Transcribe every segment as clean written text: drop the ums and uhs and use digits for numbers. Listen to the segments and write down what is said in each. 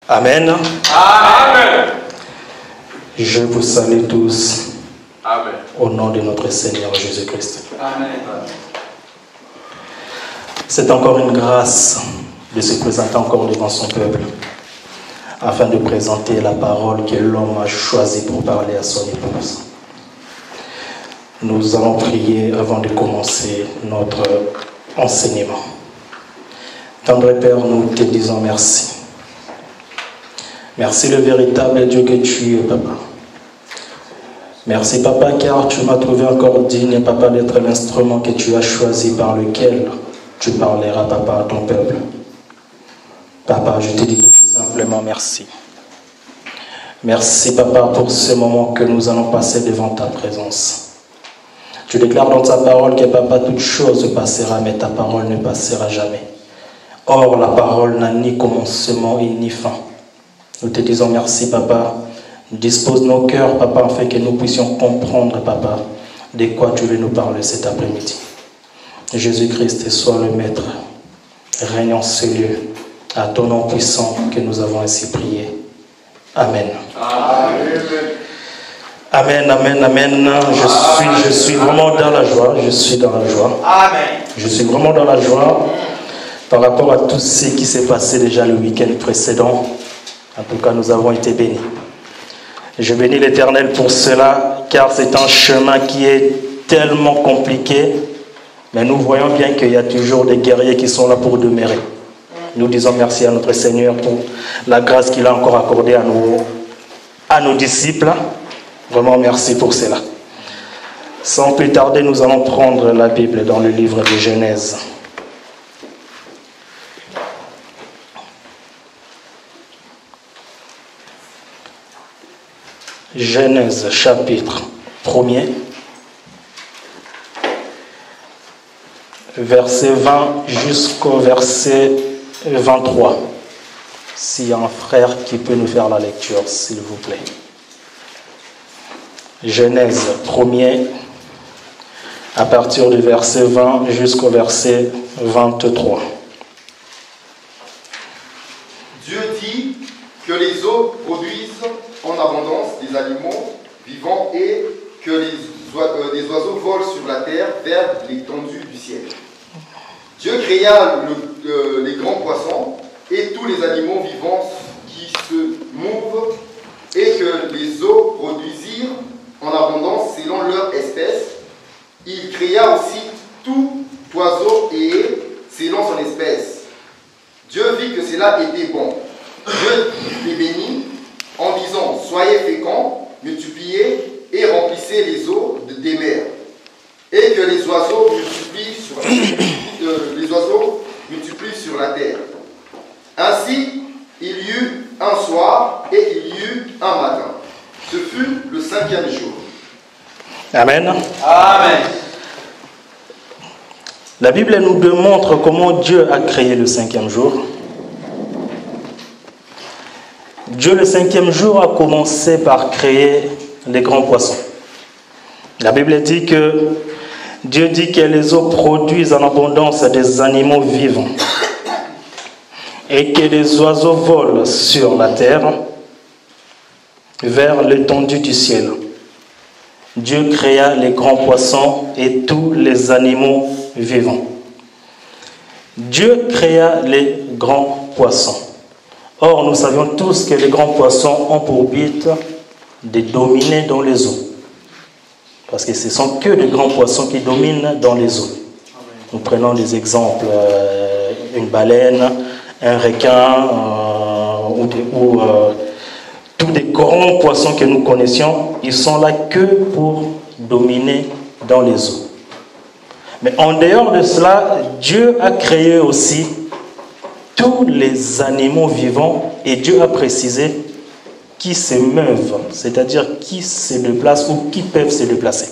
Amen. Amen. Je vous salue tous. Amen. Au nom de notre Seigneur Jésus-Christ. Amen. C'est encore une grâce de se présenter encore devant son peuple afin de présenter la parole que l'homme a choisie pour parler à son épouse. Nous allons prier avant de commencer notre enseignement. Tendre Père, nous te disons merci. Merci le véritable Dieu que tu es, Papa. Merci, Papa, car tu m'as trouvé encore digne, Papa, d'être l'instrument que tu as choisi par lequel tu parleras, Papa, à ton peuple. Papa, je te dis tout simplement merci. Merci, Papa, pour ce moment que nous allons passer devant ta présence. Tu déclares dans ta parole que, Papa, toute chose passera, mais ta parole ne passera jamais. Or, la parole n'a ni commencement et ni fin. Nous te disons merci, Papa. Dispose nos cœurs, Papa, afin que nous puissions comprendre, Papa, de quoi tu veux nous parler cet après-midi. Jésus-Christ, sois le Maître. Règne en ce lieu. À ton nom puissant que nous avons ainsi prié. Amen. Amen. Amen, amen, amen. Je suis vraiment dans la joie. Je suis dans la joie. Amen. Je suis vraiment dans la joie par rapport à tout ce qui s'est passé déjà le week-end précédent. En tout cas, nous avons été bénis. Je bénis l'Éternel pour cela, car c'est un chemin qui est tellement compliqué. Mais nous voyons bien qu'il y a toujours des guerriers qui sont là pour demeurer. Nous disons merci à notre Seigneur pour la grâce qu'il a encore accordée à nos disciples. Vraiment merci pour cela. Sans plus tarder, nous allons prendre la Bible dans le livre de Genèse. Genèse chapitre 1er, verset 20 jusqu'au verset 23. S'il y a un frère qui peut nous faire la lecture, s'il vous plaît. Genèse 1er, à partir du verset 20 jusqu'au verset 23. Dieu dit que les eaux produisent en abondance des animaux vivants et que les oiseaux volent sur la terre vers l'étendue du ciel. Dieu créa les grands poissons et tous les animaux vivants qui se mouvent et que les eaux produisirent en abondance selon leur espèce. Il créa aussi tout oiseau et selon son espèce. Dieu vit que cela était bon. Dieu les bénit en disant « Soyez féconds, multipliez et remplissez les eaux des mers, et que les oiseaux multiplient sur la terre. » Ainsi, il y eut un soir et il y eut un matin. Ce fut le 5e jour. Amen. Amen. La Bible nous démontre comment Dieu a créé le 5e jour. Dieu, le 5e jour, a commencé par créer les grands poissons. La Bible dit que Dieu dit que les eaux produisent en abondance des animaux vivants et que les oiseaux volent sur la terre vers l'étendue du ciel. Dieu créa les grands poissons et tous les animaux vivants. Dieu créa les grands poissons. Or, nous savions tous que les grands poissons ont pour but de dominer dans les eaux. Parce que ce ne sont que les grands poissons qui dominent dans les eaux. Nous prenons des exemples, une baleine, un requin, ou tous les grands poissons que nous connaissions, ils sont là que pour dominer dans les eaux. Mais en dehors de cela, Dieu a créé aussi tous les animaux vivants et Dieu a précisé qui se meuvent, c'est-à-dire qui se déplacent ou qui peuvent se déplacer.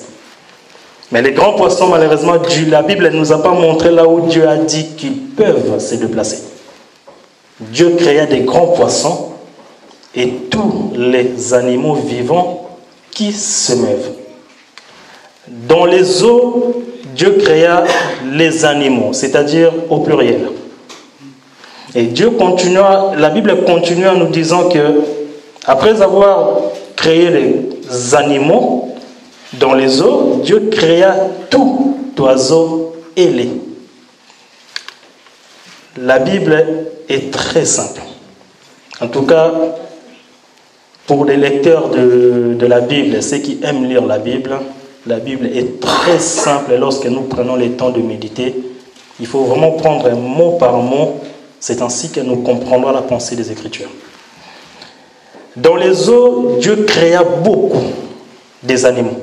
Mais les grands poissons, malheureusement, la Bible ne nous a pas montré là où Dieu a dit qu'ils peuvent se déplacer. Dieu créa des grands poissons et tous les animaux vivants qui se meuvent. Dans les eaux, Dieu créa les animaux, c'est-à-dire au pluriel. Et la Bible continue en nous disant que, après avoir créé les animaux dans les eaux, Dieu créa tout oiseau ailé. La Bible est très simple. En tout cas, pour les lecteurs de la Bible, ceux qui aiment lire la Bible est très simple lorsque nous prenons le temps de méditer. Il faut vraiment prendre mot par mot. C'est ainsi que nous comprendrons la pensée des Écritures. Dans les eaux, Dieu créa beaucoup des animaux.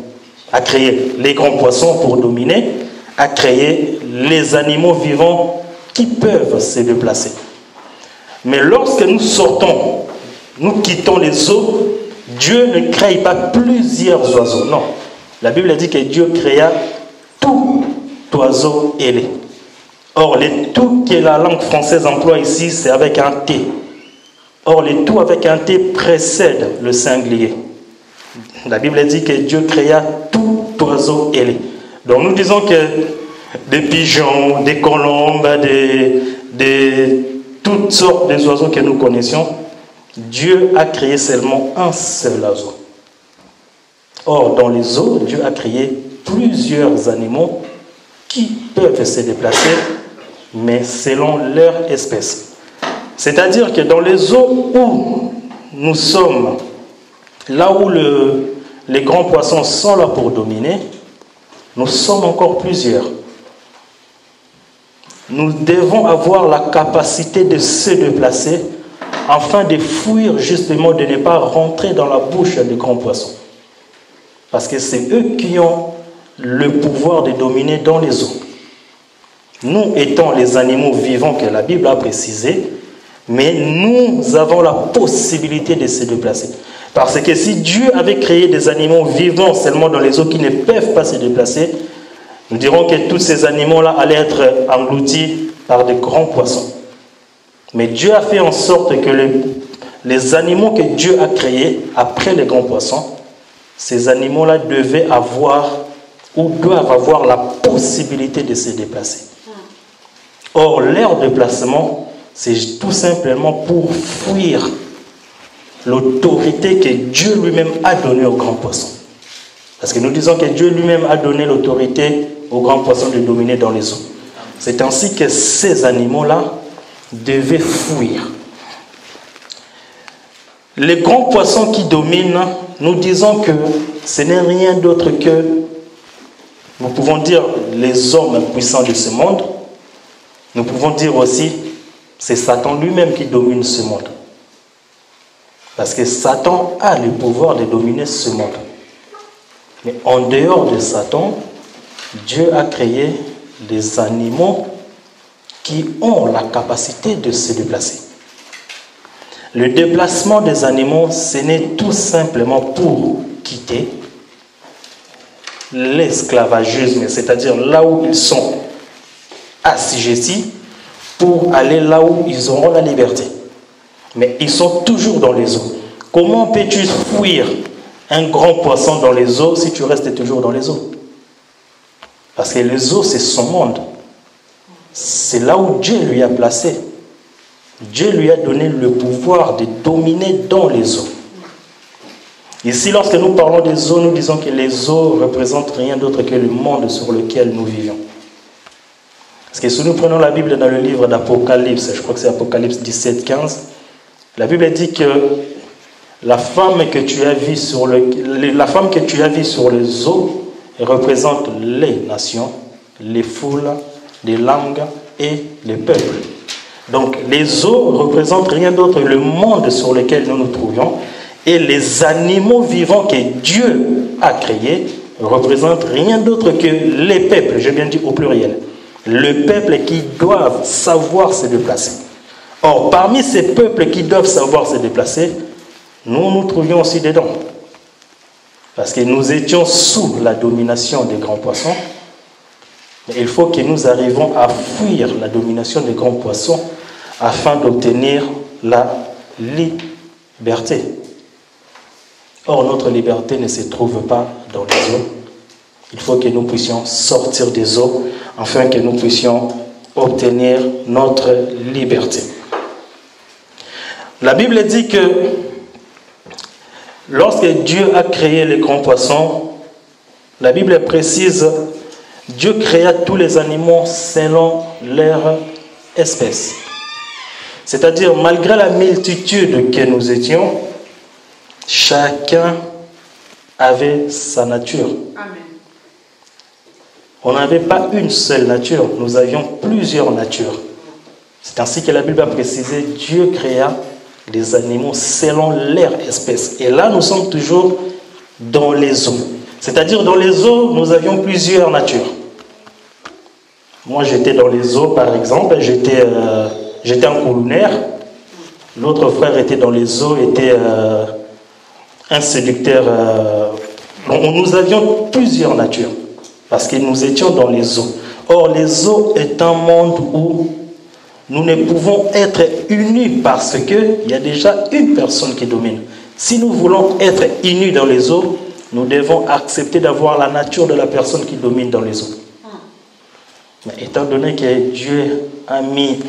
A créé les grands poissons pour dominer, a créé les animaux vivants qui peuvent se déplacer. Mais lorsque nous sortons, nous quittons les eaux, Dieu ne crée pas plusieurs oiseaux. Non. La Bible dit que Dieu créa tout oiseau ailé. Or, le tout que la langue française emploie ici, c'est avec un T. Or, le tout avec un T précède le singulier. La Bible dit que Dieu créa tout oiseau ailé. Donc, nous disons que des pigeons, des colombes, toutes sortes d'oiseaux que nous connaissions, Dieu a créé seulement un seul oiseau. Or, dans les eaux, Dieu a créé plusieurs animaux qui peuvent se déplacer, mais selon leur espèce. C'est-à-dire que dans les eaux où nous sommes, là où les grands poissons sont là pour dominer, nous sommes encore plusieurs. Nous devons avoir la capacité de se déplacer afin de fuir justement, de ne pas rentrer dans la bouche des grands poissons. Parce que c'est eux qui ont le pouvoir de dominer dans les eaux. Nous étant les animaux vivants que la Bible a précisé, mais nous avons la possibilité de se déplacer. Parce que si Dieu avait créé des animaux vivants seulement dans les eaux qui ne peuvent pas se déplacer, nous dirons que tous ces animaux-là allaient être engloutis par de grands poissons. Mais Dieu a fait en sorte que les animaux que Dieu a créés après les grands poissons, ces animaux-là devaient avoir ou doivent avoir la possibilité de se déplacer. Or, leur déplacement, c'est tout simplement pour fuir l'autorité que Dieu lui-même a donnée aux grands poissons. Parce que nous disons que Dieu lui-même a donné l'autorité aux grands poissons de dominer dans les eaux. C'est ainsi que ces animaux-là devaient fuir. Les grands poissons qui dominent, nous disons que ce n'est rien d'autre que, nous pouvons dire, les hommes puissants de ce monde. Nous pouvons dire aussi, c'est Satan lui-même qui domine ce monde. Parce que Satan a le pouvoir de dominer ce monde. Mais en dehors de Satan, Dieu a créé des animaux qui ont la capacité de se déplacer. Le déplacement des animaux, ce n'est tout simplement pour quitter l'esclavagisme, c'est-à-dire là où ils sont assujettis, pour aller là où ils auront la liberté. Mais ils sont toujours dans les eaux. Comment peux-tu fuir un grand poisson dans les eaux si tu restes toujours dans les eaux? Parce que les eaux, c'est son monde. C'est là où Dieu lui a placé. Dieu lui a donné le pouvoir de dominer dans les eaux. Ici, lorsque nous parlons des eaux, nous disons que les eaux ne représentent rien d'autre que le monde sur lequel nous vivons. Parce que si nous prenons la Bible dans le livre d'Apocalypse, je crois que c'est Apocalypse 17, 15, la Bible dit que la femme que tu as vue sur les eaux représente les nations, les foules, les langues et les peuples. Donc les eaux représentent rien d'autre que le monde sur lequel nous nous trouvions, et les animaux vivants que Dieu a créés représentent rien d'autre que les peuples, j'ai bien dit au pluriel, le peuple qui doivent savoir se déplacer. Or, parmi ces peuples qui doivent savoir se déplacer, nous nous trouvions aussi dedans. Parce que nous étions sous la domination des grands poissons. Mais il faut que nous arrivions à fuir la domination des grands poissons afin d'obtenir la liberté. Or, notre liberté ne se trouve pas dans les eaux. Il faut que nous puissions sortir des eaux afin que nous puissions obtenir notre liberté. La Bible dit que lorsque Dieu a créé les grands poissons, la Bible précise, Dieu créa tous les animaux selon leur espèce. C'est-à-dire, malgré la multitude que nous étions, chacun avait sa nature. Amen. On n'avait pas une seule nature, nous avions plusieurs natures. C'est ainsi que la Bible a précisé, Dieu créa les animaux selon leur espèce. Et là, nous sommes toujours dans les eaux. C'est-à-dire, dans les eaux, nous avions plusieurs natures. Moi, j'étais dans les eaux, par exemple, j'étais un colonnaire. L'autre frère était dans les eaux, était un séducteur. Nous avions plusieurs natures, parce que nous étions dans les eaux. Or, les eaux est un monde où nous ne pouvons être unis parce qu'il y a déjà une personne qui domine. Si nous voulons être unis dans les eaux, nous devons accepter d'avoir la nature de la personne qui domine dans les eaux. Mais étant donné que Dieu a mis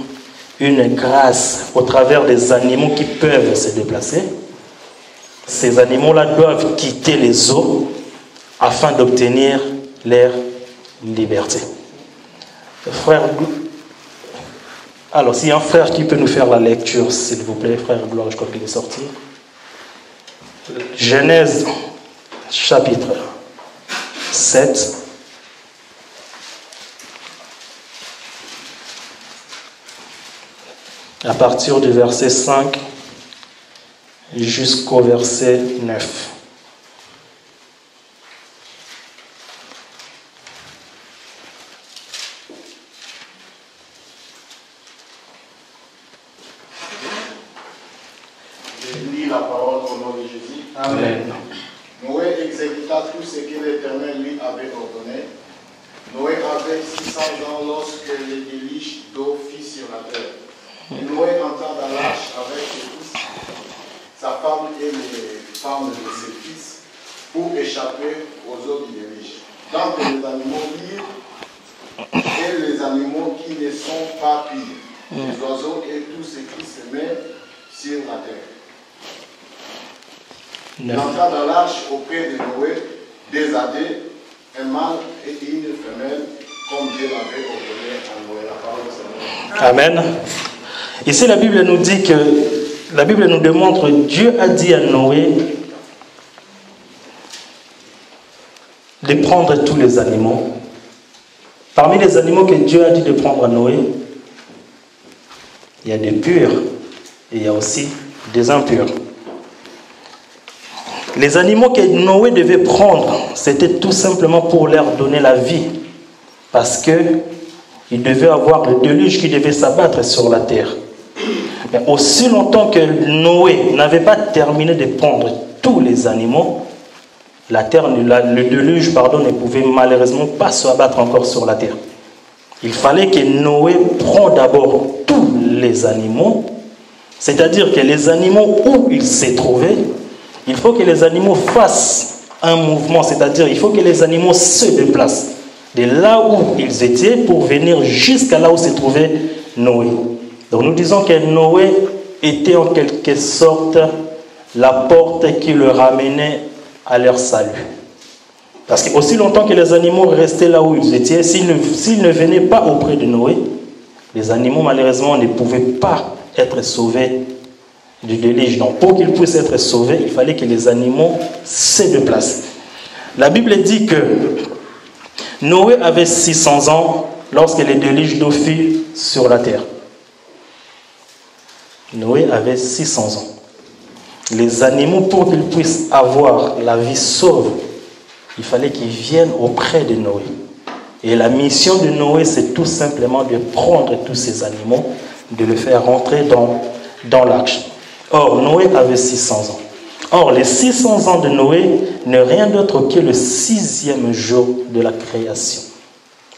une grâce au travers des animaux qui peuvent se déplacer, ces animaux-là doivent quitter les eaux afin d'obtenir leur liberté. Frère, alors s'il y a un frère qui peut nous faire la lecture, s'il vous plaît, frère Gloire, je crois qu'il est sorti. Genèse, chapitre 7. À partir du verset 5 jusqu'au verset 9. Je lis la parole au nom de Jésus. Amen. Noé exécuta tout ce que l'Éternel lui avait ordonné. Noé avait 600 ans lorsque les déluge d'eau fit sur la terre. Et Noé entra dans l'arche avec ses fils, sa femme et les femmes de ses fils, pour échapper aux eaux du déluge. Tant que les animaux pires et les animaux qui ne sont pas pires, les oiseaux et tout ce qui se met sur la terre. Il entra dans l'arche auprès de Noé, des adés, un mâle et une femelle, comme Dieu l'avait ordonné à Noé. La parole du Seigneur. Amen. Ici, la Bible nous dit que, la Bible nous démontre, Dieu a dit à Noé de prendre tous les animaux. Parmi les animaux que Dieu a dit de prendre à Noé, il y a des purs et il y a aussi des impurs. Les animaux que Noé devait prendre, c'était tout simplement pour leur donner la vie. Parce qu'il devait avoir le déluge qui devait s'abattre sur la terre. Mais aussi longtemps que Noé n'avait pas terminé de prendre tous les animaux, la terre, le déluge, ne pouvait malheureusement pas se abattre encore sur la terre. Il fallait que Noé prenne d'abord tous les animaux, c'est-à-dire que les animaux où ils se trouvaient, il faut que les animaux fassent un mouvement, c'est-à-dire il faut que les animaux se déplacent de là où ils étaient pour venir jusqu'à là où se trouvait Noé. Donc nous disons que Noé était en quelque sorte la porte qui le ramenait à leur salut. Parce que aussi longtemps que les animaux restaient là où ils étaient, s'ils ne venaient pas auprès de Noé, les animaux malheureusement ne pouvaient pas être sauvés du déluge. Donc pour qu'ils puissent être sauvés, il fallait que les animaux se déplacent. La Bible dit que Noé avait 600 ans lorsque le déluge d'eau fut sur la terre. Noé avait 600 ans. Les animaux, pour qu'ils puissent avoir la vie sauve, il fallait qu'ils viennent auprès de Noé. Et la mission de Noé, c'est tout simplement de prendre tous ces animaux, de les faire rentrer dans l'arche. Or, Noé avait 600 ans. Or, les 600 ans de Noé n'est rien d'autre que le 6e jour de la création.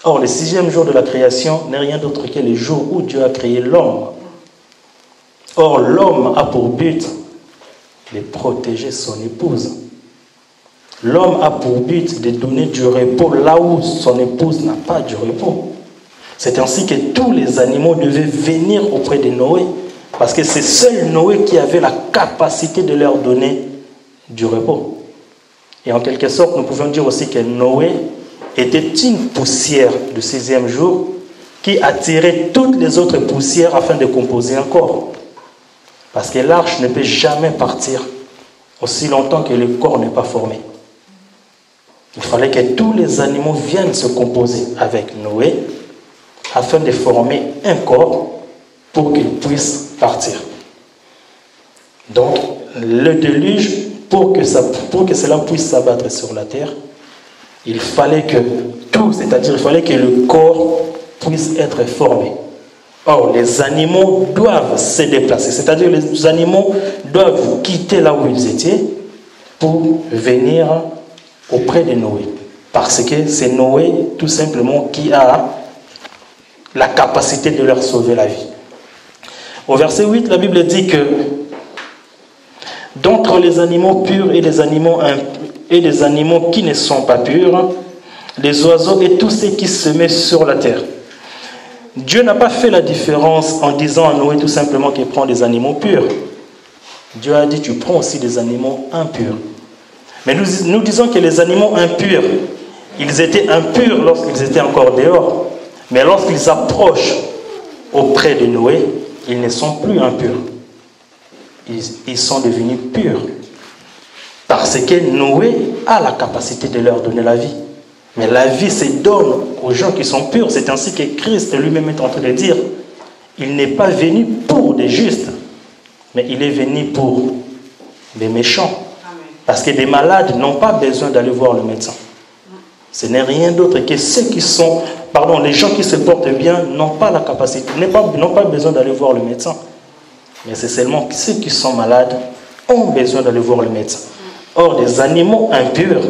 Or, le 6e jour de la création n'est rien d'autre que le jour où Dieu a créé l'homme. Or, l'homme a pour but de protéger son épouse. L'homme a pour but de donner du repos là où son épouse n'a pas du repos. C'est ainsi que tous les animaux devaient venir auprès de Noé Parce que c'est seul Noé qui avait la capacité de leur donner du repos. Et en quelque sorte, nous pouvons dire aussi que Noé était une poussière du 6e jour qui attirait toutes les autres poussières afin de composer un corps. Parce que l'arche ne peut jamais partir aussi longtemps que le corps n'est pas formé. Il fallait que tous les animaux viennent se composer avec Noé afin de former un corps pour qu'il puisse partir. Donc, le déluge, pour que cela puisse s'abattre sur la terre, il fallait que tout, c'est-à-dire il fallait que le corps puisse être formé. Or, les animaux doivent se déplacer, c'est-à-dire les animaux doivent quitter là où ils étaient pour venir auprès de Noé. Parce que c'est Noé, tout simplement, qui a la capacité de leur sauver la vie. Au verset 8, la Bible dit que d'entre les animaux purs et les animaux qui ne sont pas purs, les oiseaux et tous ceux qui se mettent sur la terre. Dieu n'a pas fait la différence en disant à Noé tout simplement qu'il prend des animaux purs. Dieu a dit tu prends aussi des animaux impurs. Mais nous disons que les animaux impurs, ils étaient impurs lorsqu'ils étaient encore dehors. Mais lorsqu'ils approchent auprès de Noé, ils ne sont plus impurs. Ils sont devenus purs. Parce que Noé a la capacité de leur donner la vie. Mais la vie se donne aux gens qui sont purs. C'est ainsi que Christ lui-même est en train de dire, il n'est pas venu pour des justes, mais il est venu pour des méchants. Parce que des malades n'ont pas besoin d'aller voir le médecin. Ce n'est rien d'autre que ceux qui sont, les gens qui se portent bien n'ont pas la capacité, n'ont pas besoin d'aller voir le médecin. Mais c'est seulement ceux qui sont malades ont besoin d'aller voir le médecin. Or, les animaux impurs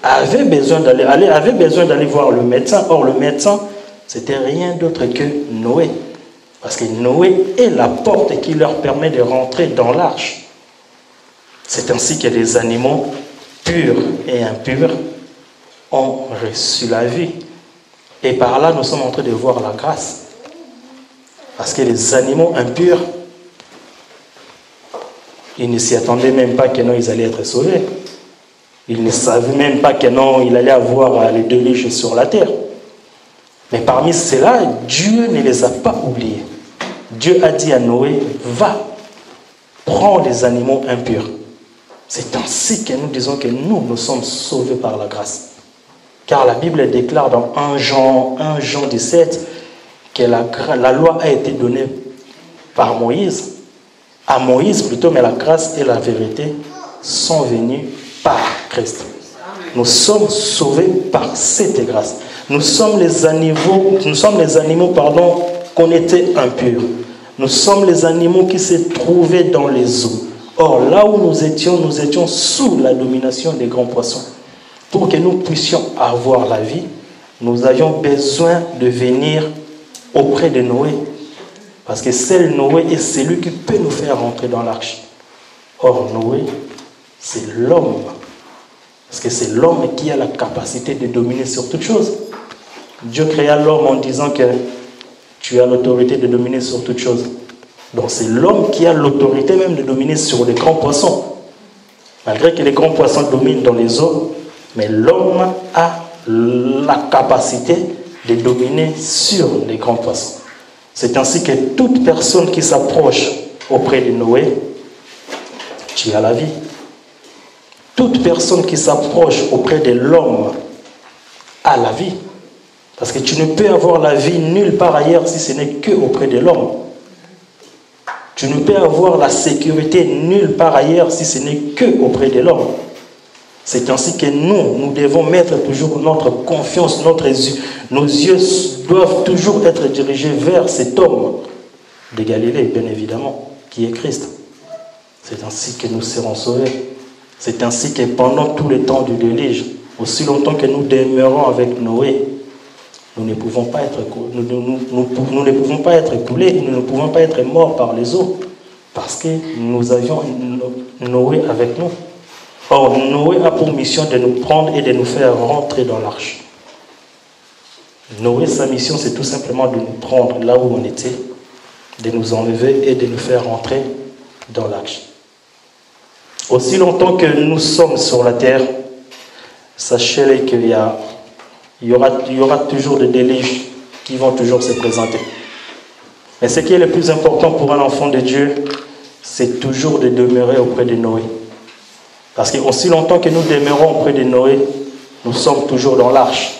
avaient besoin d'aller voir le médecin. Or, le médecin, c'était rien d'autre que Noé. Parce que Noé est la porte qui leur permet de rentrer dans l'arche. C'est ainsi que les animaux purs et impurs ont reçu la vie. Et par là, nous sommes en train de voir la grâce. Parce que les animaux impurs, ils ne s'y attendaient même pas que non, ils allaient être sauvés. Ils ne savaient même pas que non, il allait avoir le déluge sur la terre. Mais parmi ceux-là, Dieu ne les a pas oubliés. Dieu a dit à Noé, va, prends les animaux impurs. C'est ainsi que nous disons que nous sommes sauvés par la grâce. Car la Bible déclare dans 1 Jean 17 que la loi a été donnée par Moïse. À Moïse plutôt, mais la grâce et la vérité sont venues par Christ. Nous sommes sauvés par cette grâce. Nous sommes les animaux qu'on était impurs. Nous sommes les animaux qui se trouvaient dans les eaux. Or, là où nous étions sous la domination des grands poissons. Pour que nous puissions avoir la vie, nous avions besoin de venir auprès de Noé. Parce que seul Noé est celui qui peut nous faire rentrer dans l'arche. Or, Noé, c'est l'homme. Parce que c'est l'homme qui a la capacité de dominer sur toute chose. Dieu créa l'homme en disant que tu as l'autorité de dominer sur toute chose. Donc c'est l'homme qui a l'autorité même de dominer sur les grands poissons. Malgré que les grands poissons dominent dans les eaux, mais l'homme a la capacité de dominer sur les grands poissons. C'est ainsi que toute personne qui s'approche auprès de Noé, tu as la vie. Toute personne qui s'approche auprès de l'homme a la vie. Parce que tu ne peux avoir la vie nulle part ailleurs si ce n'est que auprès de l'homme. Tu ne peux avoir la sécurité nulle part ailleurs si ce n'est que auprès de l'homme. C'est ainsi que nous devons mettre toujours notre confiance, nos yeux doivent toujours être dirigés vers cet homme de Galilée, bien évidemment, qui est Christ. C'est ainsi que nous serons sauvés. C'est ainsi que pendant tout le temps du déluge, aussi longtemps que nous demeurons avec Noé, nous ne pouvons pas être coulés, nous ne pouvons pas être morts par les eaux, parce que nous avions Noé avec nous. Or, Noé a pour mission de nous prendre et de nous faire rentrer dans l'arche. Noé, sa mission, c'est tout simplement de nous prendre là où on était de nous enlever et de nous faire rentrer dans l'arche. Aussi longtemps que nous sommes sur la terre, sachez qu'il y aura toujours des déluges qui vont toujours se présenter. Mais ce qui est le plus important pour un enfant de Dieu, c'est toujours de demeurer auprès de Noé. Parce que aussi longtemps que nous demeurons auprès de Noé, nous sommes toujours dans l'arche.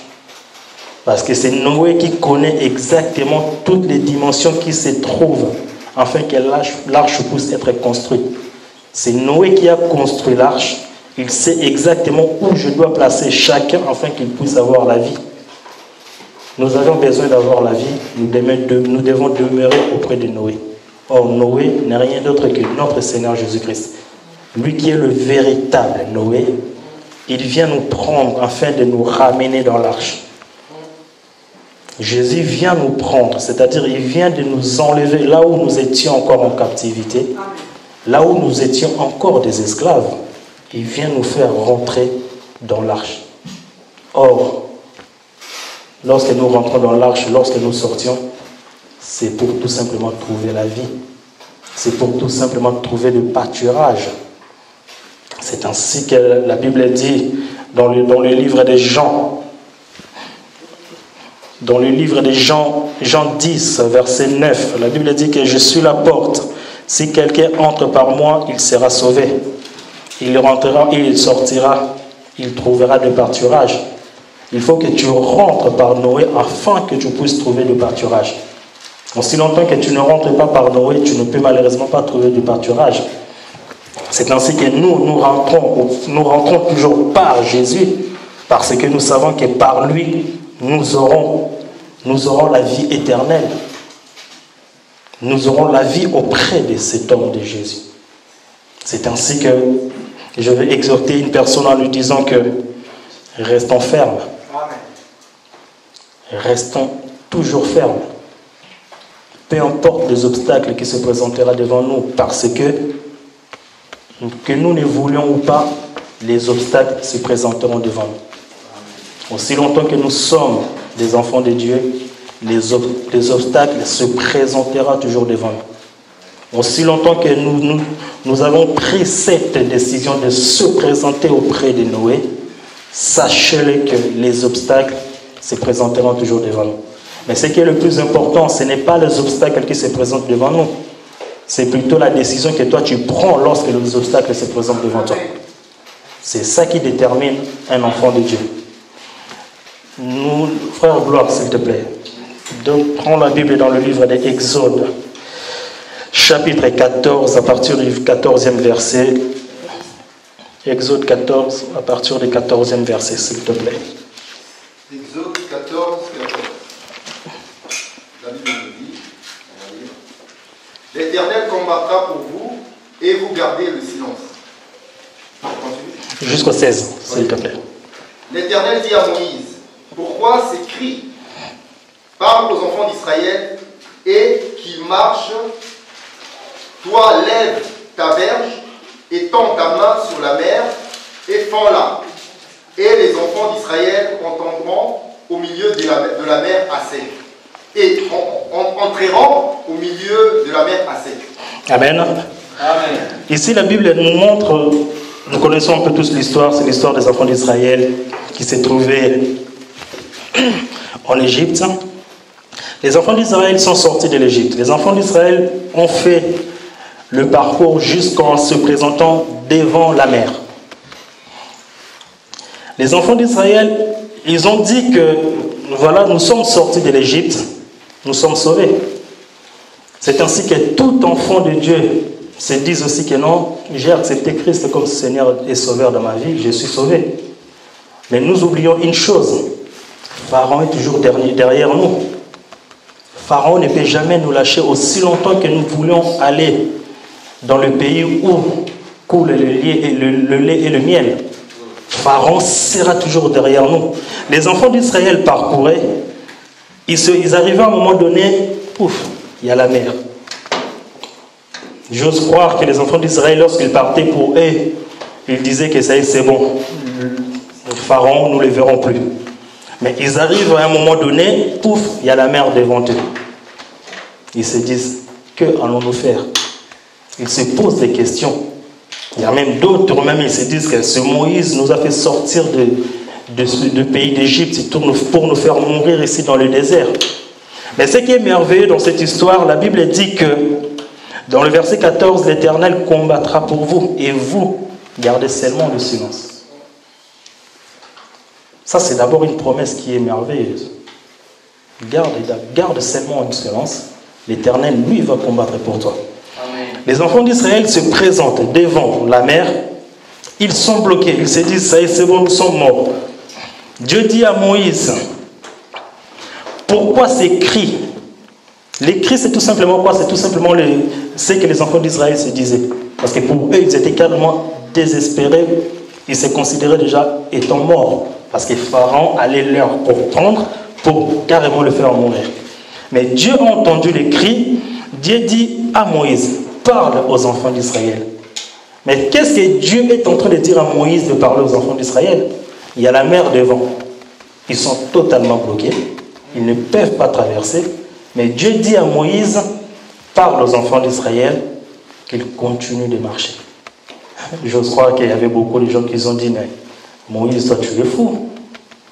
Parce que c'est Noé qui connaît exactement toutes les dimensions qui se trouvent afin que l'arche puisse être construite. C'est Noé qui a construit l'arche. Il sait exactement où je dois placer chacun afin qu'il puisse avoir la vie. Nous avons besoin d'avoir la vie. Nous devons demeurer auprès de Noé. Or, Noé n'est rien d'autre que notre Seigneur Jésus-Christ. Lui qui est le véritable Noé, il vient nous prendre afin de nous ramener dans l'arche. Jésus vient nous prendre, c'est-à-dire il vient de nous enlever là où nous étions encore en captivité, là où nous étions encore des esclaves. Il vient nous faire rentrer dans l'arche. Or, lorsque nous rentrons dans l'arche, lorsque nous sortions, c'est pour tout simplement trouver la vie. C'est pour tout simplement trouver le pâturage. C'est ainsi que la Bible dit dans le livre de Jean. Dans le livre de Jean 10, verset 9, la Bible dit que je suis la porte. Si quelqu'un entre par moi, il sera sauvé. Il rentrera et il sortira. Il trouvera de pâturage. Il faut que tu rentres par Noé afin que tu puisses trouver du pâturage. Aussi longtemps que tu ne rentres pas par Noé, tu ne peux malheureusement pas trouver du pâturage. C'est ainsi que nous rentrons toujours par Jésus, parce que nous savons que par lui, nous aurons la vie éternelle. Nous aurons la vie auprès de cet homme de Jésus. C'est ainsi que je vais exhorter une personne en lui disant que restons fermes. Restons toujours fermes. Peu importe les obstacles qui se présenteront devant nous, parce que nous ne voulions ou pas, les obstacles se présenteront devant nous. Aussi longtemps que nous sommes des enfants de Dieu, les obstacles se présenteront toujours devant nous. Aussi longtemps que nous avons pris cette décision de se présenter auprès de Noé, sachez-le que les obstacles se présenteront toujours devant nous. Mais ce qui est le plus important, ce n'est pas les obstacles qui se présentent devant nous. C'est plutôt la décision que toi tu prends lorsque les obstacles se présentent devant toi. C'est ça qui détermine un enfant de Dieu. Nous, frère Gloire, s'il te plaît, prends la Bible dans le livre des Exodes, chapitre 14, à partir du 14e verset. Exode 14, à partir du 14e verset, s'il te plaît. Exode 14, 14. La Bible nous dit, l'Éternel combattra pour vous et vous gardez le silence. Jusqu'au 16, s'il te plaît. L'Éternel dit à Moïse, pourquoi ces cris? Parle aux enfants d'Israël et qu'ils marchent. Toi, lève ta verge et tends ta main sur la mer et fends-la. Et les enfants d'Israël entendront au milieu de la mer à sec. Et entreront au milieu de la mer à sec. Amen. Amen. Ici, la Bible nous montre, nous connaissons un peu tous l'histoire, c'est l'histoire des enfants d'Israël qui s'est trouvé en Égypte. Les enfants d'Israël sont sortis de l'Égypte. Les enfants d'Israël ont fait le parcours jusqu'en se présentant devant la mer. Les enfants d'Israël, ils ont dit que voilà, nous sommes sortis de l'Égypte, nous sommes sauvés. C'est ainsi que tout enfant de Dieu se dit aussi que non, j'ai accepté Christ comme Seigneur et Sauveur de ma vie, je suis sauvé. Mais nous oublions une chose, Pharaon est toujours derrière nous. Pharaon ne peut jamais nous lâcher aussi longtemps que nous voulons aller dans le pays où coule le lait et le miel. Pharaon sera toujours derrière nous. Les enfants d'Israël parcouraient, ils arrivaient à un moment donné, pouf, il y a la mer. J'ose croire que les enfants d'Israël, lorsqu'ils partaient pour eux, ils disaient que ça y est, c'est bon. Le Pharaon, nous ne le verrons plus. Mais ils arrivent à un moment donné, pouf, il y a la mer devant eux. Ils se disent, que allons-nous faire? Ils se posent des questions. Il y a même d'autres, même ils se disent que ce Moïse nous a fait sortir du pays d'Égypte pour nous faire mourir ici dans le désert. Mais ce qui est merveilleux dans cette histoire, la Bible dit que dans le verset 14, l'Éternel combattra pour vous et vous gardez seulement le silence. Ça, c'est d'abord une promesse qui est merveilleuse. Garde seulement le silence. L'Éternel, lui, va combattre pour toi. Amen. Les enfants d'Israël se présentent devant la mer. Ils sont bloqués. Ils se disent, ça y est, c'est bon, nous sommes morts. Dieu dit à Moïse, pourquoi ces cris? Les cris, c'est tout simplement quoi? C'est tout simplement ce que les enfants d'Israël se disaient. Parce que pour eux, ils étaient carrément désespérés. Ils se considéraient déjà étant morts. Parce que Pharaon allait leur prendre pour carrément le faire mourir. Mais Dieu a entendu les cris. Dieu dit à Moïse, parle aux enfants d'Israël. Mais qu'est-ce que Dieu est en train de dire à Moïse de parler aux enfants d'Israël? Il y a la mer devant. Ils sont totalement bloqués. Ils ne peuvent pas traverser. Mais Dieu dit à Moïse, parle aux enfants d'Israël qu'ils continuent de marcher. J'ose croire qu'il y avait beaucoup de gens qui ont dit, mais Moïse, toi tu es fou.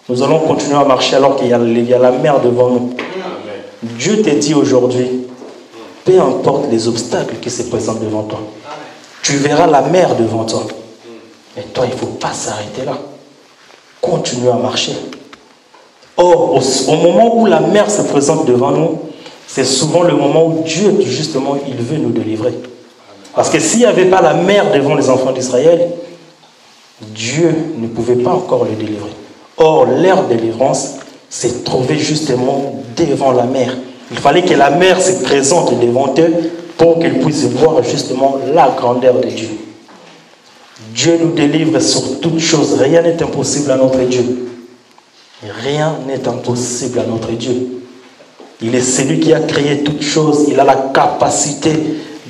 Nous allons continuer à marcher alors qu'il y a la mer devant nous. Amen. Dieu te dit aujourd'hui, peu importe les obstacles qui se présentent devant toi, amen, tu verras la mer devant toi. Mais toi, il ne faut pas s'arrêter là. Continue à marcher. Or, au moment où la mer se présente devant nous, c'est souvent le moment où Dieu, justement, il veut nous délivrer. Parce que s'il n'y avait pas la mer devant les enfants d'Israël, Dieu ne pouvait pas encore les délivrer. Or, leur délivrance s'est trouvée justement devant la mer. Il fallait que la mer se présente devant eux pour qu'ils puissent voir justement la grandeur de Dieu. Dieu nous délivre sur toutes choses. Rien n'est impossible à notre Dieu. Rien n'est impossible à notre Dieu. Il est celui qui a créé toutes choses. Il a la capacité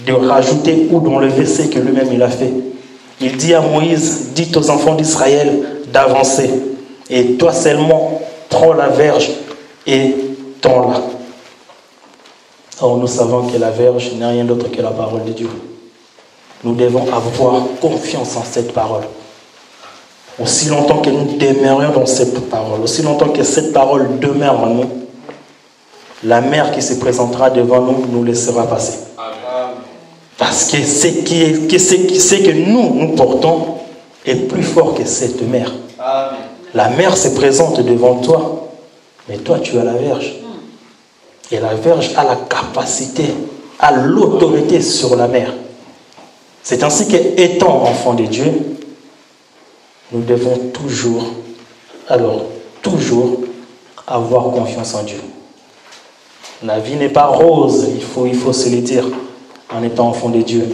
de rajouter ou d'enlever ce que lui-même il a fait. Il dit à Moïse, dites aux enfants d'Israël d'avancer. Et toi seulement, prends la verge et tends-la. Or, nous savons que la verge n'est rien d'autre que la parole de Dieu. Nous devons avoir confiance en cette parole. Aussi longtemps que nous demeurions dans cette parole, aussi longtemps que cette parole demeure en nous, la mer qui se présentera devant nous nous laissera passer. Amen. Parce que ce que nous portons est plus fort que cette mer. Amen. La mer se présente devant toi, mais toi tu as la verge. Et la verge a la capacité, a l'autorité sur la mer. C'est ainsi qu'étant enfant de Dieu, nous devons toujours avoir confiance en Dieu. La vie n'est pas rose, il faut se le dire, en étant enfant de Dieu.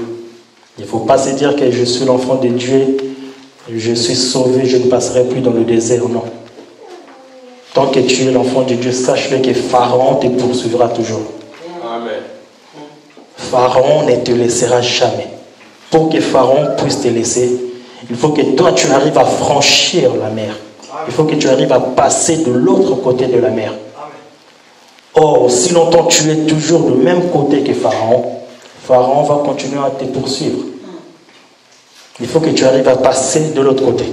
Il ne faut pas se dire que je suis l'enfant de Dieu, je suis sauvé, je ne passerai plus dans le désert, non. Tant que tu es l'enfant de Dieu, sache-le que Pharaon te poursuivra toujours. Amen. Pharaon ne te laissera jamais. Pour que Pharaon puisse te laisser, il faut que toi tu arrives à franchir la mer. Il faut que tu arrives à passer de l'autre côté de la mer. Or, si longtemps tu es toujours du même côté que Pharaon, Pharaon va continuer à te poursuivre. Il faut que tu arrives à passer de l'autre côté.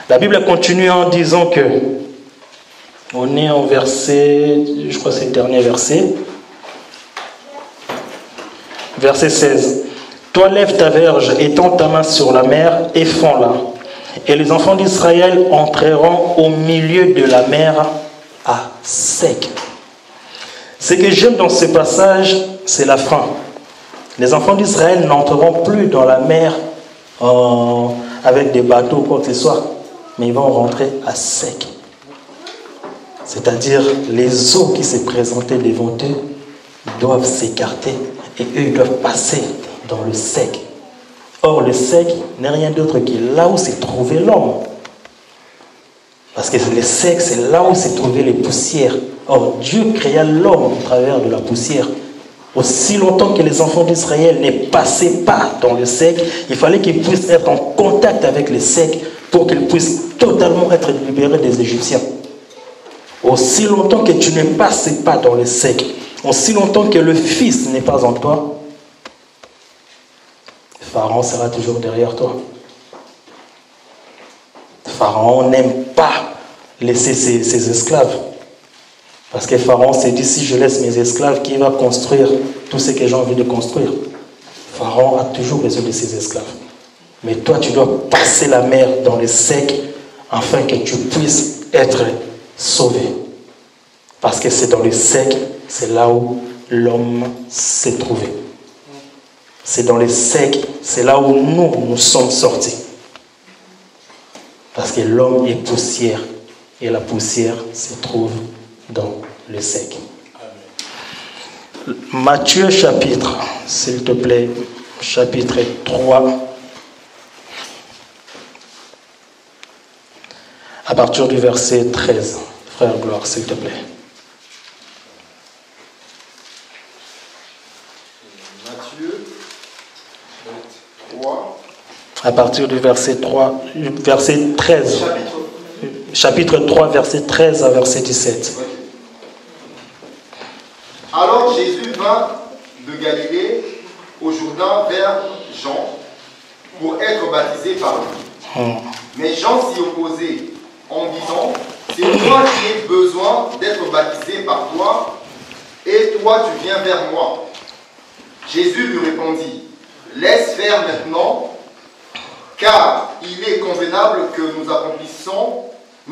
La Bible continue en disant que, on est en verset, je crois que c'est le dernier verset, verset 16. Toi lève ta verge, étends ta main sur la mer et fends-la. Et les enfants d'Israël entreront au milieu de la mer à sec. Ce que j'aime dans ce passage, c'est la fin. Les enfants d'Israël n'entreront plus dans la mer avec des bateaux ou quoi que ce soit, mais ils vont rentrer à sec. C'est-à-dire, les eaux qui se présentaient devant eux doivent s'écarter et eux ils doivent passer dans le sec. Or, le sec n'est rien d'autre que là où s'est trouvé l'homme. Parce que le sec, c'est là où s'est trouvé les poussières. Or, Dieu créa l'homme au travers de la poussière. Aussi longtemps que les enfants d'Israël ne passaient pas dans le sec, il fallait qu'ils puissent être en contact avec le sec pour qu'ils puissent totalement être libérés des Égyptiens. Aussi longtemps que tu ne passes pas dans le sec, aussi longtemps que le Fils n'est pas en toi, Pharaon sera toujours derrière toi. Pharaon n'aime pas laisser ses esclaves. Parce que Pharaon s'est dit, si je laisse mes esclaves, qui va construire tout ce que j'ai envie de construire? Pharaon a toujours besoin de ses esclaves. Mais toi, tu dois passer la mer dans le sec afin que tu puisses être sauvé. Parce que c'est dans le sec, c'est là où l'homme s'est trouvé. C'est dans le sec, c'est là où nous sommes sortis. Parce que l'homme est poussière et la poussière se trouve dans le sec. Matthieu chapitre, s'il te plaît, chapitre 3, à partir du verset 13. Frère Gloire, s'il te plaît. Matthieu 3. À partir du verset 3, verset 13. Chapitre 3, verset 13 à verset 17. Okay. Alors Jésus vint de Galilée au Jourdain vers Jean pour être baptisé par lui. Mais Jean s'y opposait en disant, c'est moi qui ai besoin d'être baptisé par toi, et toi tu viens vers moi. Jésus lui répondit, laisse faire maintenant, car il est convenable que nous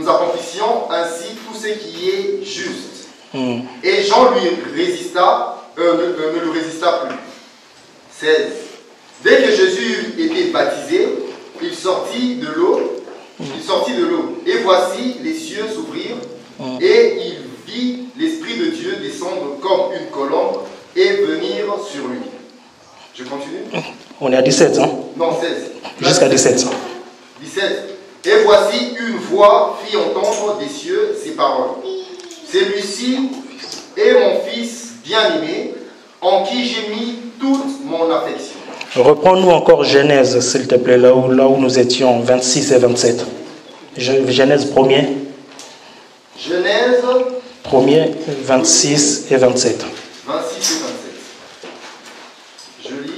accomplissions ainsi tout ce qui est juste. Et Jean lui résista, ne lui résista plus. 16. Dès que Jésus était baptisé, il sortit de l'eau, et voici les cieux s'ouvrirent, et il vit l'Esprit de Dieu descendre comme une colombe et venir sur lui. Je continue. On est à 17, hein? Non, 16. Jusqu'à 17. 17. Et voici une voix fit entendre des cieux ces paroles. Celui-ci est mon fils bien-aimé, en qui j'ai mis toute mon affection. Reprends-nous encore Genèse, s'il te plaît, là où nous étions, 26 et 27. Genèse 1er. Genèse 1er, 26 et 27. 26 et 27. Je lis.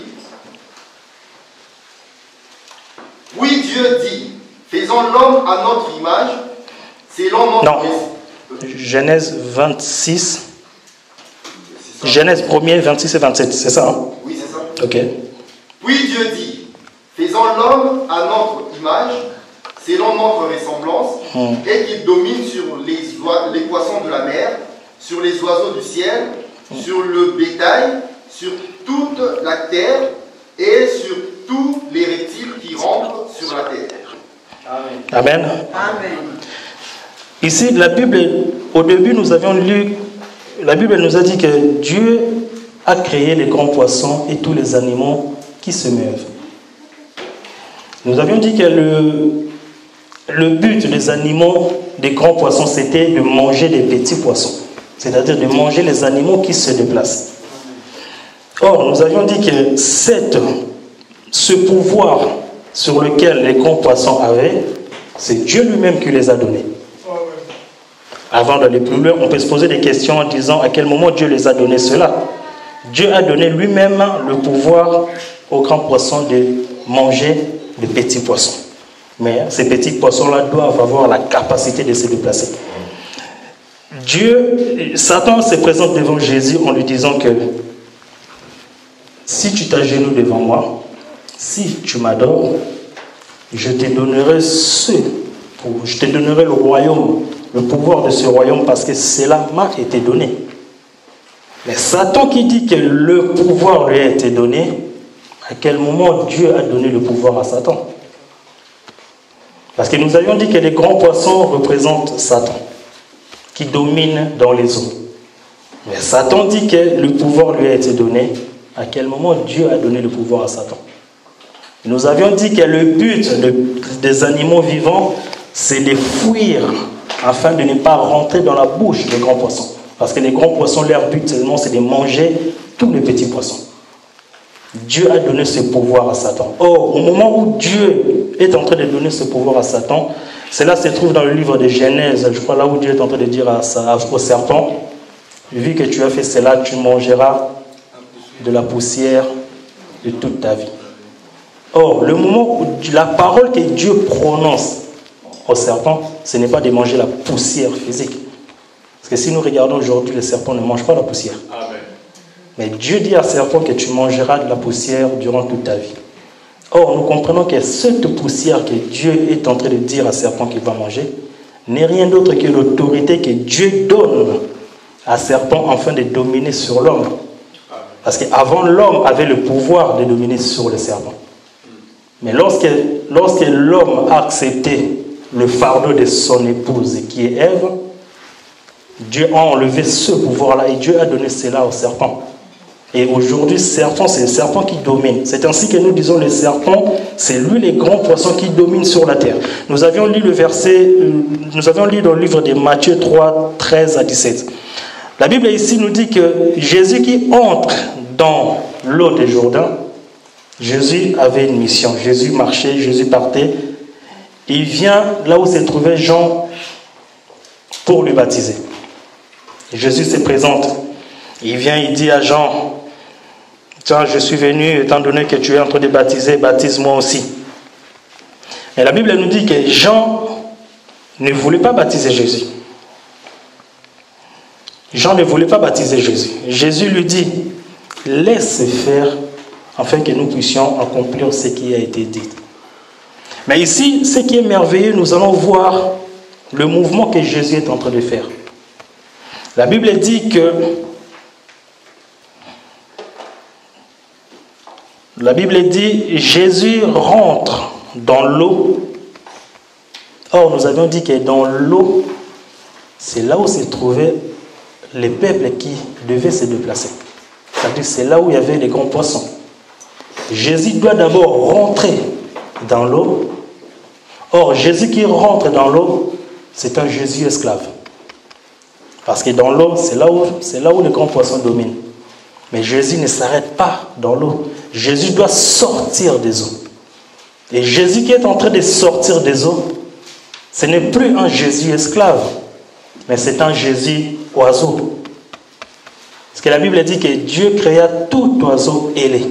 Oui, Dieu dit, faisons l'homme à notre image, selon notre... Non. Genèse 26. Genèse 1er, 26 et 27, c'est ça, hein? Oui, c'est ça. Ok. Oui, Dieu dit, faisons l'homme à notre image, selon notre ressemblance, et qu'il domine sur les poissons de la mer, sur les oiseaux du ciel, sur le bétail, sur toute la terre, et sur tous les reptiles qui rampent sur la terre. Amen. Amen. Amen. Ici, la Bible, au début, nous avions lu, la Bible nous a dit que Dieu a créé les grands poissons et tous les animaux qui se meuvent. Nous avions dit que le but des animaux, des grands poissons, c'était de manger des petits poissons. C'est-à-dire de manger les animaux qui se déplacent. Or, nous avions dit que ce pouvoir sur lequel les grands poissons avaient, c'est Dieu lui-même qui les a donnés. Avant d'aller plus loin, on peut se poser des questions en disant à quel moment Dieu les a donné cela. Dieu a donné lui-même le pouvoir aux grands poissons de manger les petits poissons. Mais ces petits poissons-là doivent avoir la capacité de se déplacer. Satan se présente devant Jésus en lui disant que si tu t'agenouilles devant moi, si tu m'adores, je te donnerai le royaume, le pouvoir de ce royaume, parce que cela m'a été donné. Mais Satan qui dit que le pouvoir lui a été donné, à quel moment Dieu a donné le pouvoir à Satan? Parce que nous avions dit que les grands poissons représentent Satan, qui domine dans les eaux. Mais Satan dit que le pouvoir lui a été donné. À quel moment Dieu a donné le pouvoir à Satan? Nous avions dit que le but des animaux vivants, c'est de fuir afin de ne pas rentrer dans la bouche des grands poissons. Parce que les grands poissons, leur but seulement, c'est de manger tous les petits poissons. Dieu a donné ce pouvoir à Satan. Or, au moment où Dieu est en train de donner ce pouvoir à Satan, cela se trouve dans le livre de Genèse, je crois, là où Dieu est en train de dire au serpent, vu que tu as fait cela, tu mangeras de la poussière de toute ta vie. Or, le moment où la parole que Dieu prononce au serpent, ce n'est pas de manger la poussière physique. Parce que si nous regardons aujourd'hui, le serpent ne mange pas la poussière. Amen. Mais Dieu dit à serpent que tu mangeras de la poussière durant toute ta vie. Or, nous comprenons que cette poussière que Dieu est en train de dire à serpent qu'il va manger n'est rien d'autre que l'autorité que Dieu donne à serpent afin de dominer sur l'homme. Parce qu'avant, l'homme avait le pouvoir de dominer sur le serpent. Mais lorsque l'homme a accepté le fardeau de son épouse qui est Ève, Dieu a enlevé ce pouvoir-là et Dieu a donné cela au serpent. Et aujourd'hui, serpent, c'est le serpent qui domine. C'est ainsi que nous disons le serpent, c'est lui le grand poisson qui domine sur la terre. Nous avions lu le verset, nous avions lu dans le livre de Matthieu 3, 13 à 17. La Bible ici nous dit que Jésus qui entre dans l'eau de Jourdain, Jésus avait une mission. Jésus marchait, Jésus partait. Il vient là où se trouvait Jean pour lui baptiser. Jésus se présente. Il vient, il dit à Jean, tiens, je suis venu, étant donné que tu es en train de baptiser, baptise-moi aussi. Et la Bible nous dit que Jean ne voulait pas baptiser Jésus. Jean ne voulait pas baptiser Jésus. Jésus lui dit, laisse faire, afin que nous puissions accomplir ce qui a été dit. Mais ici, ce qui est merveilleux, nous allons voir le mouvement que Jésus est en train de faire. La Bible dit que Jésus rentre dans l'eau. Or, nous avions dit que dans l'eau, c'est là où se trouvaient les peuples qui devaient se déplacer. C'est-à-dire c'est là où il y avait les grands poissons. Jésus doit d'abord rentrer dans l'eau. Or, Jésus qui rentre dans l'eau, c'est un Jésus esclave. Parce que dans l'eau, c'est là où les grands poissons dominent. Mais Jésus ne s'arrête pas dans l'eau. Jésus doit sortir des eaux. Et Jésus qui est en train de sortir des eaux, ce n'est plus un Jésus esclave, mais c'est un Jésus oiseau. Parce que la Bible dit que Dieu créa tout oiseau ailé.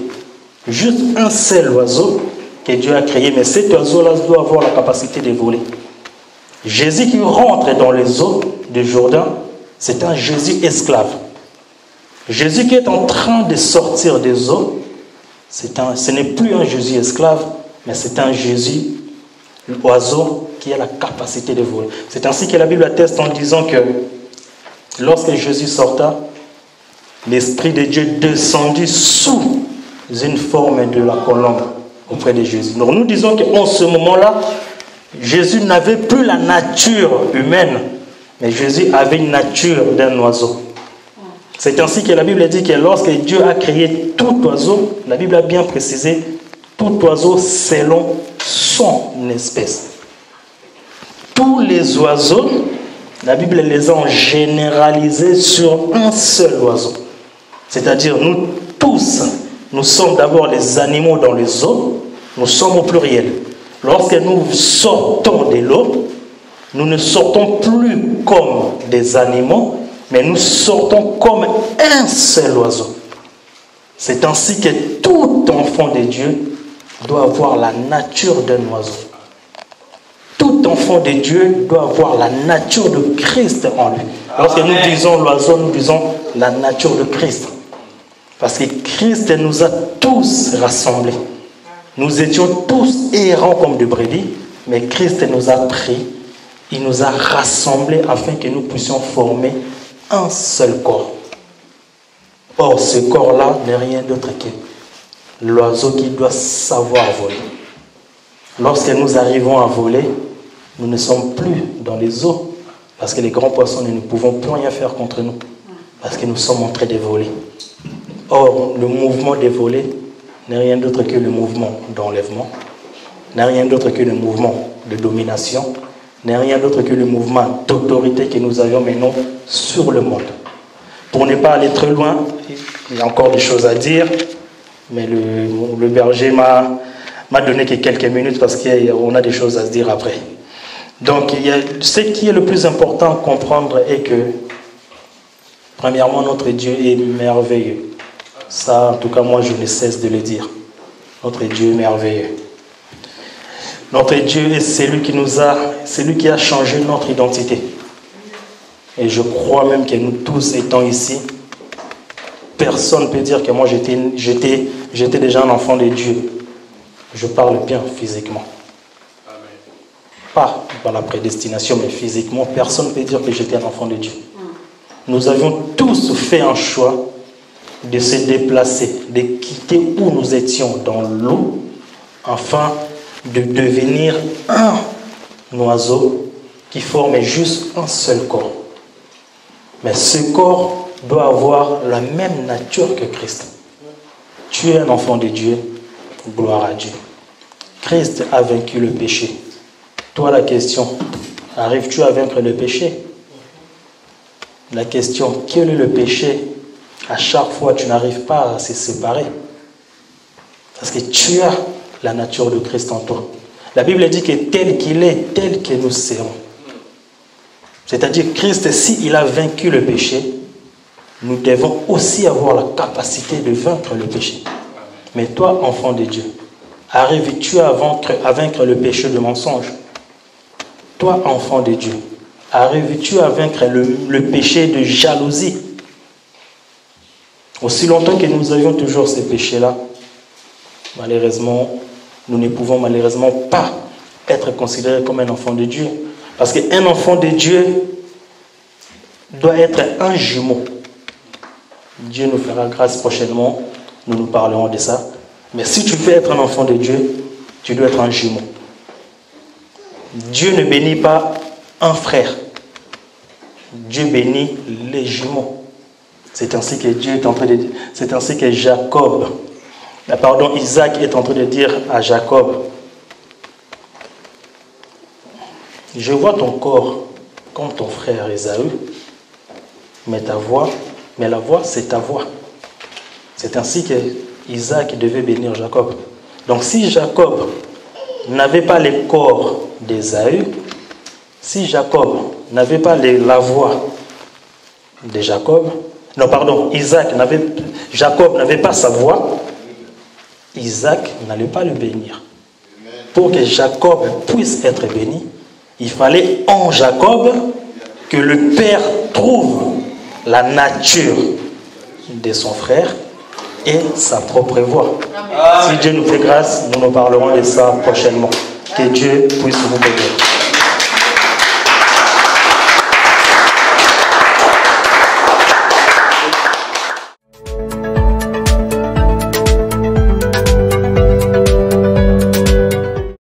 Juste un seul oiseau que Dieu a créé, mais cet oiseau-là doit avoir la capacité de voler. Jésus qui rentre dans les eaux de Jourdain, c'est un Jésus esclave. Jésus qui est en train de sortir des eaux, ce n'est plus un Jésus esclave, mais c'est un Jésus oiseau qui a la capacité de voler. C'est ainsi que la Bible atteste en disant que lorsque Jésus sorta, l'Esprit de Dieu descendit sous une forme de la colombe auprès de Jésus. Donc nous disons qu'en ce moment-là, Jésus n'avait plus la nature humaine, mais Jésus avait une nature d'un oiseau. C'est ainsi que la Bible dit que lorsque Dieu a créé tout oiseau, la Bible a bien précisé, tout oiseau selon son espèce. Tous les oiseaux, la Bible les a généralisés sur un seul oiseau. C'est-à-dire nous tous, nous sommes d'abord les animaux dans les eaux, nous sommes au pluriel. Lorsque nous sortons de l'eau, nous ne sortons plus comme des animaux, mais nous sortons comme un seul oiseau. C'est ainsi que tout enfant de Dieu doit avoir la nature d'un oiseau. Tout enfant de Dieu doit avoir la nature de Christ en lui. Lorsque nous disons l'oiseau, nous disons la nature de Christ. Parce que Christ nous a tous rassemblés. Nous étions tous errants comme des brebis, mais Christ nous a pris, il nous a rassemblés afin que nous puissions former un seul corps. Or, ce corps-là n'est rien d'autre que l'oiseau qui doit savoir voler. Lorsque nous arrivons à voler, nous ne sommes plus dans les eaux, parce que les grands poissons, nous ne pouvons plus rien faire contre nous, parce que nous sommes en train de voler. Or, le mouvement de voler n'est rien d'autre que le mouvement d'enlèvement, n'est rien d'autre que le mouvement de domination, n'est rien d'autre que le mouvement d'autorité que nous avions maintenant sur le monde. Pour ne pas aller très loin, il y a encore des choses à dire, mais le berger m'a donné que quelques minutes parce qu'on a des choses à se dire après. Donc, ce qui est le plus important à comprendre est que, premièrement, notre Dieu est merveilleux. Ça, en tout cas, moi, je ne cesse de le dire. Notre Dieu est merveilleux. Notre Dieu est celui qui a changé notre identité. Et je crois même que nous tous étant ici, personne ne peut dire que moi j'étais déjà un enfant de Dieu. Je parle bien physiquement. Pas par la prédestination, mais physiquement, personne ne peut dire que j'étais un enfant de Dieu. Nous avions tous fait un choix de se déplacer, de quitter où nous étions dans l'eau, afin de devenir un oiseau qui formait juste un seul corps. Mais ce corps doit avoir la même nature que Christ. Tu es un enfant de Dieu, gloire à Dieu. Christ a vaincu le péché. Toi, la question, arrives-tu à vaincre le péché? La question, quel est le péché? À chaque fois, tu n'arrives pas à se séparer. Parce que tu as la nature de Christ en toi. La Bible dit que tel qu'il est, tel que nous serons. C'est-à-dire, Christ, s'il a vaincu le péché, nous devons aussi avoir la capacité de vaincre le péché. Mais toi, enfant de Dieu, arrives-tu à vaincre le péché de mensonge? Toi, enfant de Dieu, arrives-tu à vaincre le péché de jalousie? Aussi longtemps que nous avions toujours ces péchés-là, malheureusement, nous ne pouvons malheureusement pas être considérés comme un enfant de Dieu. Parce qu'un enfant de Dieu doit être un jumeau. Dieu nous fera grâce prochainement, nous parlerons de ça. Mais si tu veux être un enfant de Dieu, tu dois être un jumeau. Dieu ne bénit pas un frère. Dieu bénit les jumeaux. C'est ainsi que Dieu est en train de dire, c'est ainsi que Isaac est en train de dire à Jacob, je vois ton corps comme ton frère Ésaü, mais la voix, c'est ta voix. C'est ainsi que Isaac devait bénir Jacob. Donc si Jacob n'avait pas le corps d'Ésaü, si Jacob n'avait pas la voix de Jacob, Jacob n'avait pas sa voix, Isaac n'allait pas le bénir. Pour que Jacob puisse être béni, il fallait en Jacob que le Père trouve la nature de son frère et sa propre voix. Si Dieu nous fait grâce, nous parlerons de ça prochainement. Que Dieu puisse vous bénir.